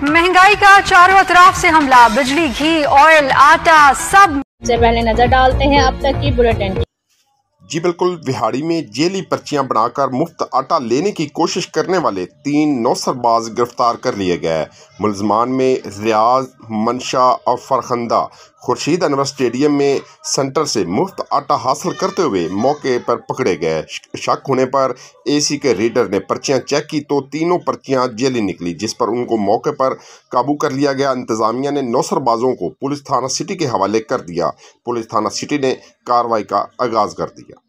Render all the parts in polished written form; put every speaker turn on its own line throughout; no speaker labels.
महंगाई का चारों तरफ से हमला, बिजली, घी, ऑयल, आटा सब
से पहले नजर डालते हैं अब तक की बुलेटिन की।
जी बिल्कुल, बिहाड़ी में जेली पर्चियां बनाकर मुफ्त आटा लेने की कोशिश करने वाले 3 नौसरबाज गिरफ्तार कर लिए गए। मुलजमान में रियाज, मंशा और फरखंदा खुर्शीद अनवर स्टेडियम में सेंटर से मुफ्त आटा हासिल करते हुए मौके पर पकड़े गए। शक होने पर एसी के रीडर ने पर्चियां चेक की तो तीनों पर्चियां जेली निकली, जिस पर उनको मौके पर काबू कर लिया गया। इंतजामिया ने नौसरबाजों को पुलिस थाना सिटी के हवाले कर दिया। पुलिस थाना सिटी ने कार्रवाई का आगाज कर दिया।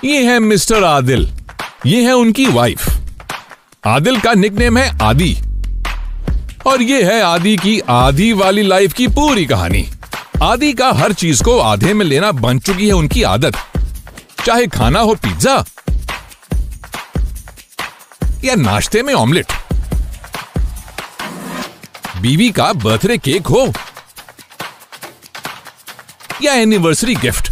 ये है मिस्टर आदिल, ये है उनकी वाइफ। आदिल का निकनेम है आदि और ये है आदि की आधी वाली लाइफ की पूरी कहानी। आदि का हर चीज को आधे में लेना बन चुकी है उनकी आदत, चाहे खाना हो पिज्जा या नाश्ते में ऑमलेट, बीवी का बर्थडे केक हो या एनिवर्सरी गिफ्ट,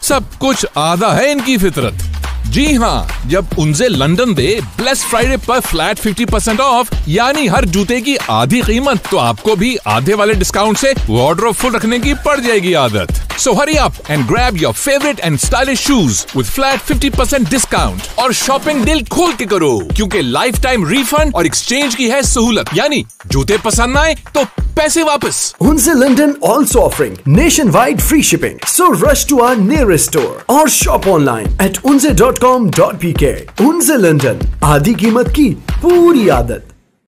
सब कुछ आधा है इनकी फितरत। जी हाँ, जब उनसे लंदन दे ब्लेस फ्राइडे पर फ्लैट 50% ऑफ, यानी हर जूते की आधी कीमत, तो आपको भी आधे वाले डिस्काउंट से वार्डरोब फुल रखने की पड़ जाएगी आदत। So hurry up and grab your favorite and stylish shoes with flat 50% discount और शॉपिंग दिल खोल के करो, क्योंकि लाइफ टाइम रिफंड और एक्सचेंज की है सहूलत, यानी जूते पसंद ना आए तो पैसे वापस।
Unze London also offering nationwide free shipping. So rush to our nearest store or shop online at unze.com.pk. Unze London, आधी कीमत की पूरी आदत।